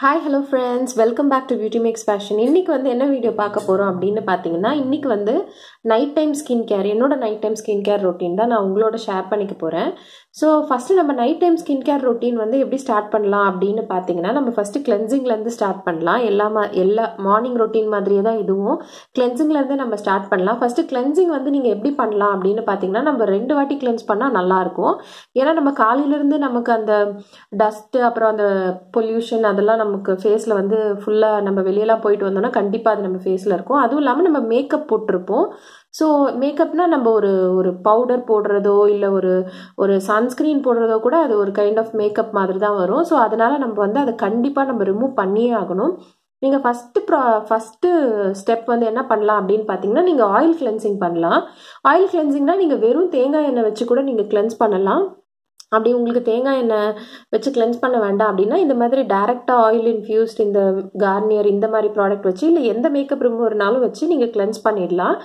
Hi, hello friends. Welcome back to Beauty Makes Fashion. இன்னைக்கு வந்து என்ன வீடியோ பார்க்க போறோம் அப்படின்னு பாத்தீங்கன்னா, இன்னைக்கு வந்து நைட் டைம் ஸ்கின் கேர், என்னோட night time skin care routine தான் நான் உங்களோட ஷேர் பண்ணிக்க போறேன். ஸோ ஃபர்ஸ்ட் நம்ம night time skin care routine வந்து எப்படி ஸ்டார்ட் பண்ணலாம் அப்படின்னு பாத்தீங்கன்னா, நம்ம ஃபர்ஸ்ட் கிளென்சிங்ல இருந்து ஸ்டார்ட் பண்ணலாம். எல்லா மார்னிங் ரொட்டீன் மாதிரியே தான் இதுவும் கிளென்சிங்ல இருந்து நம்ம ஸ்டார்ட் பண்ணலாம். ஃபர்ஸ்ட் கிளென்சிங் வந்து நீங்க எப்படி பண்ணலாம் அப்படின்னு பாத்தீங்கன்னா, நம்ம 2 வாட்டி கிளென்ஸ் பண்ணா நல்லா இருக்கும். ஏன்னா நம்ம காலையில இருந்து நமக்கு அந்த டஸ்ட் அப்புறம் அந்த பொல்யூஷன் அதெல்லாம் நமக்கு ஃபேஸ்ல வந்து ஃபுல்லா நம்ம வெளியெல்லாம் போயிட்டு வந்தோம்னா கண்டிப்பா அது நம்ம ஃபேஸ்ல இருக்கும். அதுவும் இல்லாம நம்ம மேக்கப் போட்டிருப்போம். ஸோ மேக்கப்னா நம்ம ஒரு பவுடர் போடுறதோ இல்லை ஒரு சன்ஸ்கிரீன் போடுறதோ கூட அது ஒரு கைண்ட் ஆஃப் மேக்கப் மாதிரி தான் வரும். ஸோ அதனால நம்ம வந்து அதை கண்டிப்பா நம்ம ரிமூவ் பண்ணியே ஆகணும். நீங்க ஃபர்ஸ்ட் ஸ்டெப் வந்து என்ன பண்ணலாம் அப்படின்னு பாத்தீங்கன்னா, நீங்க ஆயில் கிளென்சிங் பண்ணலாம். ஆயில் கிளென்சிங்னா நீங்க வெறும் தேங்காய் எண்ணெய் வச்சு கூட நீங்க கிளென்ஸ் பண்ணலாம். அப்படி உங்களுக்கு தேங்காய் எண்ணெய் வச்சு கிளென்ஸ் பண்ண வேண்டாம் அப்படின்னா, இந்த மாதிரி டைரக்டா ஆயில் இன்ஃபியூஸ்ட் இந்த கார்னியர் இந்த மாதிரி ப்ராடக்ட் வச்சு இல்லை எந்த மேக்கப் ரிமூவர்னாலும் வச்சு நீங்க கிளென்ஸ் பண்ணிடலாம்.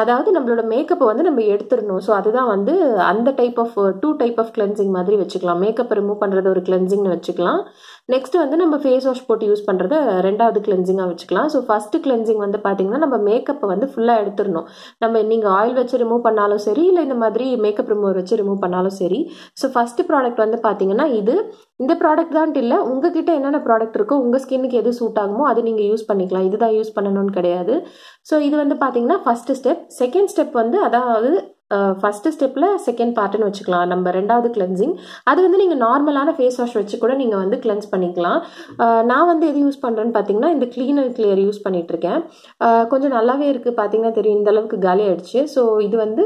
அதாவது நம்மளோட மேக்கப்பை வந்து நம்ம எடுத்துடணும். ஸோ அதுதான் வந்து அந்த type of 2 type of cleansing மாதிரி வச்சுக்கலாம். மேக்கப் ரிமூவ் பண்றது ஒரு கிளென்சிங்னு வச்சுக்கலாம். நெக்ஸ்ட் வந்து நம்ம ஃபேஸ் வாஷ் போட்டு யூஸ் பண்றத 2வது கிளென்சிங்கா வச்சுக்கலாம். ஸோ ஃபர்ஸ்ட் கிளென்சிங் வந்து பாத்தீங்கன்னா, நம்ம மேக்கப்பை வந்து ஃபுல்லா எடுத்துடணும். நீங்க ஆயில் வச்சு ரிமூவ் பண்ணாலும் சரி, இல்லை இந்த மாதிரி மேக்கப் ரிமூவர் வச்சு ரிமூவ் பண்ணாலும் சரி. ஸோ ஃபர்ஸ்ட் ப்ராடக்ட் வந்து பாத்தீங்கன்னா, இந்த ப்ராடக்ட் தான் இல்லை, உங்ககிட்ட என்னென்ன ப்ராடக்ட் இருக்கோ உங்க ஸ்கின்னுக்கு எது சூட் ஆகுமோ அது நீங்க யூஸ் பண்ணிக்கலாம். இதுதான் யூஸ் பண்ணணும்னு கிடையாது. ஸோ இது வந்து பாத்தீங்கன்னா ஃபர்ஸ்ட் ஸ்டெப். செகண்ட் ஸ்டெப் வந்து அதாவது ஃபர்ஸ்ட் ஸ்டெப்ல செகண்ட் பார்ட்னு வச்சுக்கலாம். நம்ம 2வது கிளென்சிங் அது வந்து நீங்க நார்மலான ஃபேஸ் வாஷ் வச்சு கூட நீங்க வந்து கிளென்ஸ் பண்ணிக்கலாம். நான் வந்து எது யூஸ் பண்றேன்னு பாத்தீங்கன்னா, இந்த கிளீன் அண்ட் கிளியர் யூஸ் பண்ணிட்டு இருக்கேன். கொஞ்சம் நல்லாவே இருக்கு. பாத்தீங்கன்னா தெரியும், இந்த அளவுக்கு காலி ஆயிடுச்சு. ஸோ இது வந்து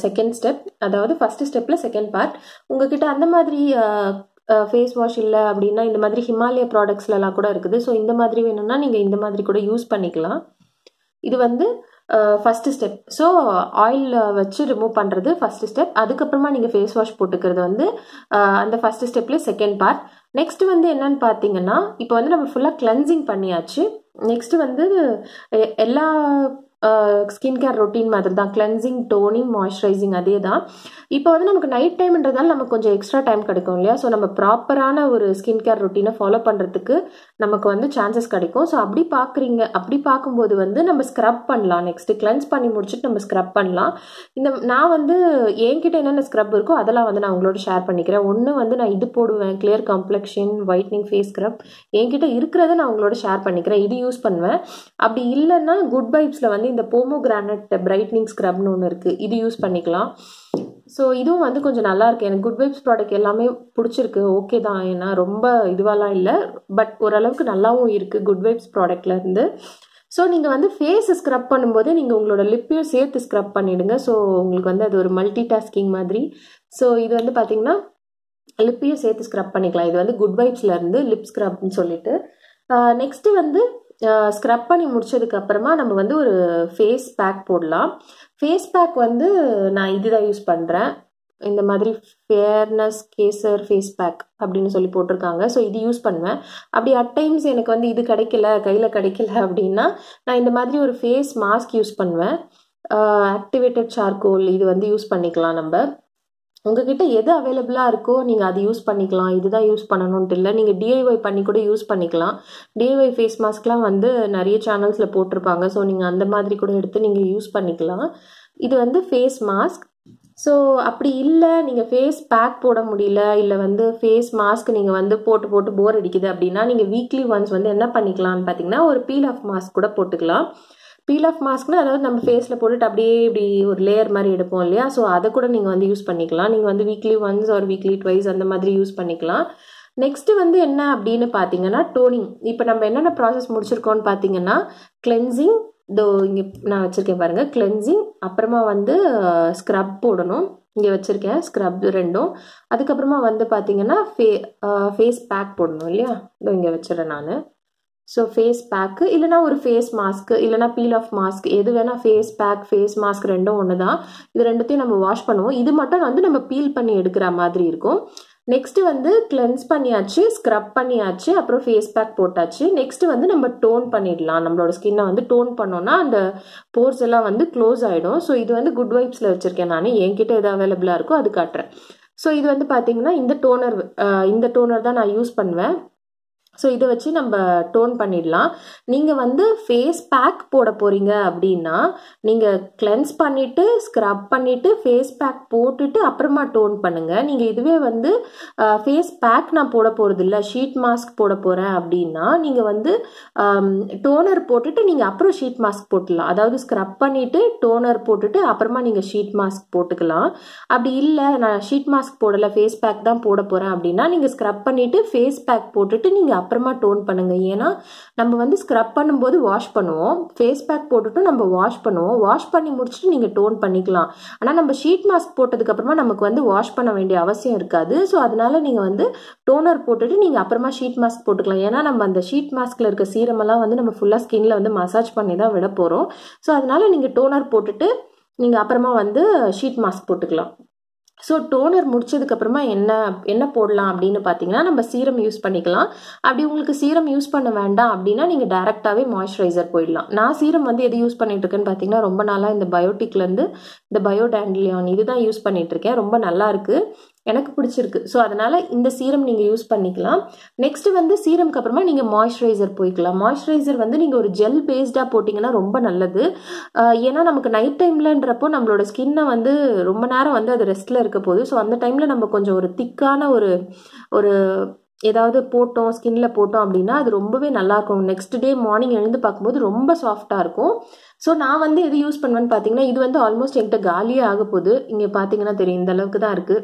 செகண்ட் ஸ்டெப், அதாவது ஃபர்ஸ்ட் ஸ்டெப்ல செகண்ட் பார்ட். உங்ககிட்ட அந்த மாதிரி ஃபேஸ் வாஷ் இல்லை அப்படின்னா இந்த மாதிரி ஹிமாலயா ப்ராடக்ட்ஸ்லாம் கூட இருக்குது. ஸோ இந்த மாதிரி வேணும்னா நீங்க இந்த மாதிரி கூட யூஸ் பண்ணிக்கலாம். இது வந்து ஃபர்ஸ்ட் ஸ்டெப். ஸோ ஆயில் வச்சு ரிமூவ் பண்றது ஃபர்ஸ்ட் ஸ்டெப். அதுக்கப்புறமா நீங்க ஃபேஸ் வாஷ் போட்டுக்கிறது வந்து அந்த ஃபர்ஸ்ட் ஸ்டெப்ல செகண்ட் பார்ட். நெக்ஸ்ட் வந்து என்னன்னு பாத்தீங்கன்னா, இப்போ வந்து நம்ம ஃபுல்லா கிளென்சிங் பண்ணியாச்சு. நெக்ஸ்ட் வந்து எல்லா ஸ்கின் கேர் ரொட்டீன் மாதிரி தான், கிளென்சிங், டோனிங், மாய்ஸ்சரைசிங் அதே தான். இப்போ வந்து நமக்கு நைட் டைம்ன்றதால நமக்கு கொஞ்சம் எக்ஸ்ட்ரா டைம் கிடைக்கும் இல்லையா? ஸோ நம்ம ப்ராப்பரான ஒரு ஸ்கின் கேர் ரொட்டீனை ஃபாலோ பண்றதுக்கு நமக்கு வந்து சான்சஸ் கிடைக்கும். ஸோ அப்படி பார்க்கும்போது வந்து நம்ம ஸ்க்ரப் பண்ணலாம். நெக்ஸ்ட் கிளென்ஸ் பண்ணி முடிச்சுட்டு நம்ம ஸ்க்ரப் பண்ணலாம். நான் வந்து என்கிட்ட என்னென்ன ஸ்க்ரப் இருக்கோ அதெல்லாம் வந்து நான் உங்களோட ஷேர் பண்ணிக்கிறேன். ஒன்று வந்து நான் இது போடுவேன், clear complexion whitening face scrub. என்கிட்ட இருக்கிறத நான் உங்களோட ஷேர் பண்ணிக்கிறேன். இது யூஸ் பண்ணுவேன். அப்படி இல்லைன்னா குட் வைப்ஸ்ல வந்து இந்த போமோகிரானட் பிரைட்னிங் ஸ்க்ரப்னு ஒன்று இருக்கு, இது யூஸ் பண்ணிக்கலாம். ஸோ இதுவும் வந்து கொஞ்சம் நல்லா இருக்கு. எனக்கு குட் வைப்ஸ் ப்ராடக்ட் எல்லாமே பிடிச்சிருக்கு. ஓகே தான், ஏன்னா ரொம்ப இதுவாலாம் இல்லை, பட் ஓரளவுக்கு நல்லாவும் இருக்கு குட் வைப்ஸ் ப்ராடக்ட்ல இருந்து. ஸோ நீங்கள் வந்து ஃபேஸ் ஸ்க்ரப் பண்ணும்போது நீங்கள் உங்களோட லிப்பையும் சேர்த்து ஸ்க்ரப் பண்ணிடுங்க. ஸோ உங்களுக்கு வந்து அது ஒரு மல்டி டாஸ்கிங் மாதிரி. ஸோ இது வந்து பார்த்தீங்கன்னா லிப்பையும் சேர்த்து ஸ்க்ரப் பண்ணிக்கலாம். இது வந்து குட் வைப்ஸ்ல இருந்து லிப் ஸ்க்ரப்னு சொல்லிட்டு. நெக்ஸ்ட் வந்து ஸ்க்ரப் பண்ணி முடிச்சதுக்கு அப்புறமா நம்ம வந்து ஒரு ஃபேஸ் பேக் போடலாம். ஃபேஸ் பேக் வந்து நான் இதுதான் யூஸ் பண்றேன். இந்த மாதிரி ஃபேர்னஸ் கேசர் ஃபேஸ் பேக் அப்படின்னு சொல்லி போட்டிருக்காங்க. ஸோ இது யூஸ் பண்ணுவேன். அப்படி அட் டைம்ஸ் எனக்கு வந்து இது கையில் கிடைக்கல அப்படின்னா நான் இந்த மாதிரி ஒரு ஃபேஸ் மாஸ்க் யூஸ் பண்ணுவேன். ஆக்டிவேட்டட் சார்கோல் இது வந்து யூஸ் பண்ணிக்கலாம். நம்ம உங்ககிட்ட எது அவைலபிளாக இருக்கோ நீங்கள் அது யூஸ் பண்ணிக்கலாம். இதுதான் யூஸ் பண்ணணும்ட்டு இல்லை, நீங்கள் டிஐஒய் பண்ணி கூட யூஸ் பண்ணிக்கலாம். டிஐஒய் ஃபேஸ் மாஸ்க்லாம் வந்து நிறைய சேனல்ஸில் போட்டிருப்பாங்க. ஸோ நீங்கள் அந்த மாதிரி கூட எடுத்து நீங்கள் யூஸ் பண்ணிக்கலாம். இது வந்து ஃபேஸ் மாஸ்க். ஸோ அப்படி இல்லை, நீங்கள் ஃபேஸ் பேக் போட முடியல, இல்லை வந்து ஃபேஸ் மாஸ்க் நீங்கள் வந்து போட்டு போர் அடிக்குது அப்படின்னா நீங்கள் வீக்லி ஒன்ஸ் வந்து என்ன பண்ணிக்கலாம்னு பார்த்தீங்கன்னா, ஒரு பீல் ஆஃப் மாஸ்க் கூட போட்டுக்கலாம். பீல் ஆஃப் மாஸ்க்னா அதாவது நம்ம ஃபேஸில் போட்டுட்டு அப்படியே இப்படி ஒரு லேயர் மாதிரி எடுப்போம் இல்லையா? ஸோ அதை கூட நீங்கள் வந்து யூஸ் பண்ணிக்கலாம். நீங்கள் வந்து வீக்லி ஒன்ஸ் ஒரு வீக்லி ட்வைஸ் அந்த மாதிரி யூஸ் பண்ணிக்கலாம். நெக்ஸ்ட் வந்து என்ன அப்படின்னு பார்த்தீங்கன்னா, டோனிங். இப்போ நம்ம என்னென்ன ப்ராசஸ் முடிச்சிருக்கோம்னு பார்த்தீங்கன்னா, கிளென்சிங், இங்கே நான் வச்சிருக்கேன் பாருங்க, கிளென்சிங், அப்புறமா வந்து ஸ்க்ரப் போடணும், இங்கே வச்சிருக்கேன் ஸ்க்ரப் 2ம். அதுக்கப்புறமா வந்து பார்த்தீங்கன்னா ஃபேஸ் பேக் போடணும் இல்லையா? இங்கே வச்சிடறேன் நான். ஸோ ஃபேஸ் பேக்கு இல்லைனா ஒரு ஃபேஸ் மாஸ்க் இல்லைனா பீல் ஆஃப் மாஸ்க் எது வேணால், ஃபேஸ் பேக் ஃபேஸ் மாஸ்க் ரெண்டும் ஒன்று தான். இது ரெண்டுத்தையும் நம்ம வாஷ் பண்ணுவோம். இது மட்டும் வந்து நம்ம பீல் பண்ணி எடுக்கிற மாதிரி இருக்கும். நெக்ஸ்ட் வந்து கிளென்ஸ் பண்ணியாச்சு, ஸ்க்ரப் பண்ணியாச்சு, அப்புறம் ஃபேஸ் பேக் போட்டாச்சு. நெக்ஸ்ட் வந்து நம்ம டோன் பண்ணிடலாம். நம்மளோட ஸ்கின்னை வந்து டோன் பண்ணோம்னா அந்த போர்ஸ் எல்லாம் வந்து க்ளோஸ் ஆகிடும். ஸோ இது வந்து குட் வைப்ஸில் வச்சுருக்கேன் நான். என்கிட்ட எது அவைலபிளாக இருக்கோ அது காட்டுறேன். ஸோ இது வந்து பார்த்தீங்கன்னா இந்த டோனர் தான் நான் யூஸ் பண்ணுவேன். ஸோ இதை வச்சு நம்ம டோன் பண்ணிடலாம். நீங்கள் வந்து ஃபேஸ் பேக் போட போகிறீங்க அப்படின்னா நீங்கள் கிளென்ஸ் பண்ணிவிட்டு ஸ்க்ரப் பண்ணிவிட்டு ஃபேஸ் பேக் போட்டுட்டு அப்புறமா டோன் பண்ணுங்கள். நீங்கள் இதுவே வந்து ஃபேஸ் பேக் நான் போட போகிறது இல்லை, ஷீட் மாஸ்க் போட போகிறேன் அப்படின்னா நீங்கள் வந்து டோனர் போட்டுட்டு நீங்கள் அப்புறம் ஷீட் மாஸ்க் போட்டுடலாம். அதாவது ஸ்க்ரப் பண்ணிவிட்டு டோனர் போட்டுட்டு அப்புறமா நீங்கள் ஷீட் மாஸ்க் போட்டுக்கலாம். அப்படி இல்லை நான் ஷீட் மாஸ்க் போடலை ஃபேஸ் பேக் தான் போட போகிறேன் அப்படின்னா நீங்கள் ஸ்க்ரப் பண்ணிவிட்டு ஃபேஸ் பேக் போட்டுட்டு நீங்கள் அப்புறமா டோன் பண்ணுங்க. ஏன்னா நம்ம வந்து ஸ்க்ரப் பண்ணும்போது வாஷ் பண்ணுவோம், ஃபேஸ் பேக் போட்டுட்டு நம்ம வாஷ் பண்ணுவோம், வாஷ் பண்ணி முடிச்சுட்டு நீங்க டோன் பண்ணிக்கலாம். ஆனா நம்ம ஷீட் மாஸ்க் போட்டதுக்கு அப்புறமா நமக்கு வந்து வாஷ் பண்ண வேண்டிய அவசியம் இருக்காது. ஸோ அதனால நீங்க வந்து டோனர் போட்டுட்டு நீங்க அப்புறமா ஷீட் மாஸ்க் போட்டுக்கலாம். ஏன்னா நம்ம அந்த ஷீட் மாஸ்க்ல இருக்க சீரம் எல்லாம் வந்து நம்ம ஃபுல்லா ஸ்கின்ல வந்து மசாஜ் பண்ணி தான் விட போறோம். ஸோ அதனால நீங்க டோனர் போட்டுட்டு நீங்க அப்புறமா வந்து ஷீட் மாஸ்க் போட்டுக்கலாம். ஸோ டோனர் முடிச்சதுக்கப்புறமா என்ன போடலாம் அப்படின்னு பார்த்தீங்கன்னா நம்ம சீரம் யூஸ் பண்ணிக்கலாம். அப்படி உங்களுக்கு சீரம் யூஸ் பண்ண வேண்டாம் அப்படின்னா நீங்கள் டேரெக்டாகவே மாய்ஸ்சரைசர் போயிடலாம். நான் சீரம் வந்து எது யூஸ் பண்ணிட்டு இருக்கேன்னு பார்த்தீங்கன்னா ரொம்ப நாளாக இந்த பயோட்டிக்லேருந்து இந்த பயோடாண்டிலியான் இதுதான் யூஸ் பண்ணிட்டு இருக்கேன். ரொம்ப நல்லா இருக்கு, எனக்கு பிடிச்சிருக்கு. ஸோ அதனால இந்த சீரம் நீங்கள் யூஸ் பண்ணிக்கலாம். நெக்ஸ்ட் வந்து சீரம்க்கு அப்புறமா நீங்கள் மாய்ஸ்சரைசர் போய்க்கலாம். மாய்ஸ்சரைசர் வந்து நீங்கள் ஒரு ஜெல் பேஸ்டாக போட்டிங்கன்னா ரொம்ப நல்லது. ஏன்னா நமக்கு நைட் டைம்லன்றப்போ நம்மளோட ஸ்கின்னை வந்து ரொம்ப நேரம் வந்து அது ரெஸ்ட்டில் இருக்க போகுது. ஸோ அந்த டைமில் நம்ம கொஞ்சம் ஒரு திக்கான ஒரு ஏதாவது போட்டோம் ஸ்கின்ல போட்டோம் அப்படின்னா அது ரொம்பவே நல்லா இருக்கும். நெக்ஸ்ட் டே மார்னிங் எழுந்து பார்க்கும்போது ரொம்ப சாஃப்டாக இருக்கும். ஸோ நான் வந்து எது யூஸ் பண்ணுவேன்னு பார்த்தீங்கன்னா இது வந்து ஆல்மோஸ்ட் என்கிட்ட காலியே ஆக போகுது. இங்கே பார்த்தீங்கன்னா தெரியும் இந்த அளவுக்கு தான் இருக்குது.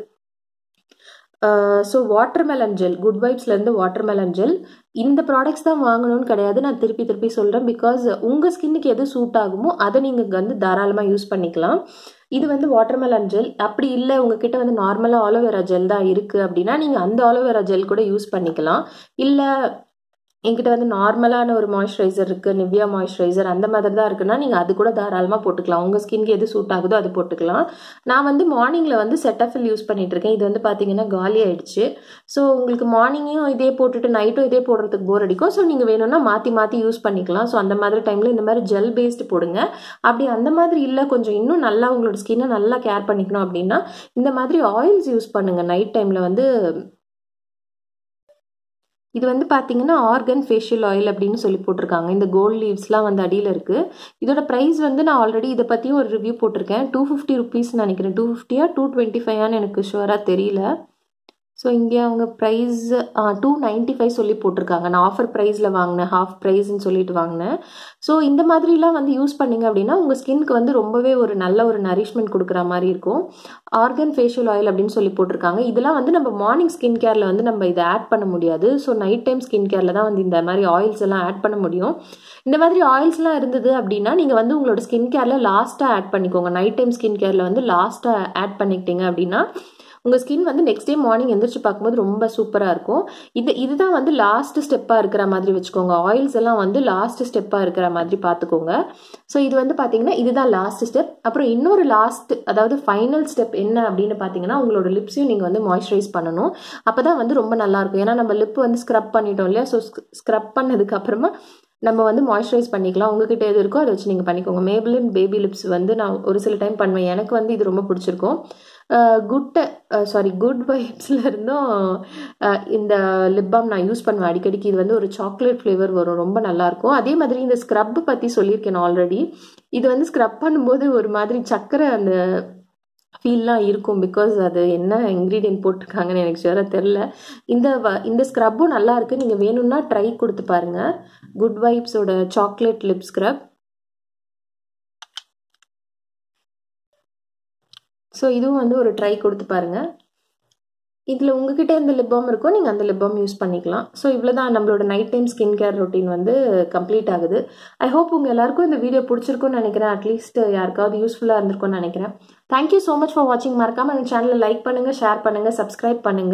ஸோ வாட்டர்மெலன் ஜெல், குட் வைப்ஸ்லேருந்து வாட்டர்மெலன் ஜெல். இந்த ப்ராடக்ட்ஸ் தான் வாங்கணும்னு கிடையாது, நான் திருப்பி சொல்கிறேன். பிகாஸ் உங்கள் ஸ்கின்னுக்கு எது சூட் ஆகுமோ அதை நீங்கள் வந்து தாராளமாக யூஸ் பண்ணிக்கலாம். இது வந்து வாட்டர்மெலன் ஜெல். அப்படி இல்லை உங்ககிட்ட வந்து நார்மலாக ஆலோவேரா ஜெல் தான் இருக்குது அப்படின்னா நீங்கள் அந்த ஆலோவேரா ஜெல் கூட யூஸ் பண்ணிக்கலாம். இல்லை என்கிட்ட வந்து நார்மலான ஒரு மாய்ஸ்சரைசர் இருக்குது, நிவ்யா மாய்ஸ்சரைசர் அந்த மாதிரி தான் இருக்குன்னா நீங்கள் அது கூட தாராளமாக போட்டுக்கலாம். உங்கள் ஸ்கின்க்கு எது சூட் ஆகுதோ அது போட்டுக்கலாம். நான் வந்து மார்னிங்கில் வந்து செட்டஃபில் யூஸ் பண்ணிட்டு இருக்கேன். இது வந்து பார்த்தீங்கன்னா காலி ஆயிடுச்சு. ஸோ உங்களுக்கு மார்னிங்கும் இதே போட்டுட்டு நைட்டும் இதே போடுறதுக்கு போர் அடிக்கும். ஸோ நீங்கள் வேணும்னா மாற்றி யூஸ் பண்ணிக்கலாம். ஸோ அந்த மாதிரி டைமில் இந்த மாதிரி ஜெல் பேஸ்டு போடுங்க. அப்படி அந்த மாதிரி இல்லை கொஞ்சம் இன்னும் நல்லா உங்களோட ஸ்கின்னை நல்லா கேர் பண்ணிக்கணும் அப்படின்னா இந்த மாதிரி ஆயில்ஸ் யூஸ் பண்ணுங்கள் நைட் டைமில் வந்து. இது வந்து பார்த்தீங்கன்னா ஆர்கன் ஃபேஷியல் ஆயில் அப்படின்னு சொல்லி போட்டிருக்காங்க. இந்த கோல்ட் லீவ்ஸ்லாம் வந்து அடியில் இருக்குது. இதோட ப்ரைஸ் வந்து நான் ஆல்ரெடி இதை பற்றியும் ஒரு ரிவ்யூ போட்டிருக்கேன். 250 ருபீஸ்ன்னு நினைக்கிறேன். 250 225 எனக்கு ஷுவராக தெரியல. ஸோ இங்கே அவங்க ப்ரைஸ் 295 சொல்லி போட்டிருக்காங்க. நான் ஆஃபர் ப்ரைஸில் வாங்கினேன், ஹாஃப் ப்ரைஸ்ன்னு சொல்லிட்டு வாங்கினேன். ஸோ இந்த மாதிரிலாம் வந்து யூஸ் பண்ணிங்க அப்படின்னா உங்கள் ஸ்கின்க்கு வந்து ரொம்பவே ஒரு நல்ல ஒரு நரிஷ்மெண்ட் கொடுக்குற மாதிரி இருக்கும். ஆர்கன் ஃபேஷியல் ஆயில் அப்படின்னு சொல்லி போட்டிருக்காங்க. இதெல்லாம் வந்து நம்ம மார்னிங் ஸ்கின் கேரில் வந்து நம்ம இதை ஆட் பண்ண முடியாது. ஸோ நைட் டைம் ஸ்கின் கேரில் தான் வந்து இந்த மாதிரி ஆயில்ஸ் எல்லாம் ஆட் பண்ண முடியும். இந்த மாதிரி ஆயில்ஸ்லாம் இருந்தது அப்படின்னா நீங்கள் வந்து உங்களோட ஸ்கின் கேரில் லாஸ்ட்டாக ஆட் பண்ணிக்கோங்க. நைட் டைம் ஸ்கின் கேரில் வந்து லாஸ்ட்டாக ஆட் பண்ணிக்கிட்டீங்க அப்படின்னா உங்கள் ஸ்கின் வந்து நெக்ஸ்ட் டே மார்னிங் எந்திரிச்சு பார்க்கும்போது ரொம்ப சூப்பராக இருக்கும். இதுதான் வந்து லாஸ்ட் ஸ்டெப்பாக இருக்கிற மாதிரி வச்சுக்கோங்க. ஆயில்ஸ் எல்லாம் வந்து லாஸ்ட் ஸ்டெப்பாக இருக்கிற மாதிரி பார்த்துக்கோங்க. ஸோ இது வந்து பார்த்தீங்கன்னா இதுதான் லாஸ்ட் ஸ்டெப். அப்புறம் இன்னொரு லாஸ்ட் அதாவது ஃபைனல் ஸ்டெப் என்ன அப்படின்னு பார்த்தீங்கன்னா உங்களோட லிப்ஸையும் நீங்கள் வந்து மாய்ஸ்சரைஸ் பண்ணணும். அப்போ தான் வந்து ரொம்ப நல்லாயிருக்கும். ஏன்னா நம்ம லிப் வந்து ஸ்க்ரப் பண்ணிட்டோம் இல்லையா. ஸோ ஸ்க்ரப் பண்ணதுக்கு அப்புறமா நம்ம வந்து மாய்ஸ்சரைஸ் பண்ணிக்கலாம். உங்ககிட்ட எது இருக்கோ அதை வச்சு நீங்கள் பண்ணிக்கோங்க. மேபிளின் பேபி லிப்ஸ் வந்து நான் ஒரு சில டைம் பண்ணுவேன். எனக்கு வந்து இது ரொம்ப பிடிச்சிருக்கும். குட் வைப்ஸ்ல இருந்தும் இந்த லிப் பாம் நான் யூஸ் பண்ணுவேன் அடிக்கடிக்கு. இது வந்து ஒரு சாக்லேட் ஃப்ளேவர் வரும், ரொம்ப நல்லாயிருக்கும். அதே மாதிரி இந்த ஸ்க்ரப் பற்றி சொல்லியிருக்கேன் ஆல்ரெடி. இது வந்து ஸ்க்ரப் பண்ணும்போது ஒரு மாதிரி சக்கரை அந்த ஃபீல்லாம் இருக்கும். பிகாஸ் அது என்ன இன்க்ரீடியன்ட் போட்டிருக்காங்கன்னு எனக்கு ஷுவராக தெரில. இந்த ஸ்க்ரப்பும் நல்லா இருக்குது. நீங்கள் வேணும்னா ட்ரை கொடுத்து பாருங்கள். குட் வைப்ஸோட சாக்லேட் லிப் ஸ்க்ரப். ஸோ இதுவும் வந்து ஒரு ட்ரை கொடுத்து பாருங்கள். இதில் உங்ககிட்ட எந்த லிப் பாம் இருக்கோ நீங்கள் அந்த லிப் பாம் யூஸ் பண்ணிக்கலாம். ஸோ இவ்வளோ தான் நம்மளோட night time skin care routine வந்து கம்ப்ளீட் ஆகுது. ஐ ஹோப் உங்கள் எல்லாருக்கும் இந்த வீடியோ பிடிச்சிருக்குன்னு நினைக்கிறேன். அட்லீஸ்ட் யாருக்காவது யூஸ்ஃபுல்லாக இருந்திருக்கும்னு நினைக்கிறேன். தேங்க்யூ ஸோ மச் ஃபார் வாட்சிங். மறக்காமல் எங்கள் சேனலை லைக் பண்ணுங்கள், ஷேர் பண்ணுங்கள், சப்ஸ்கிரைப் பண்ணுங்கள்.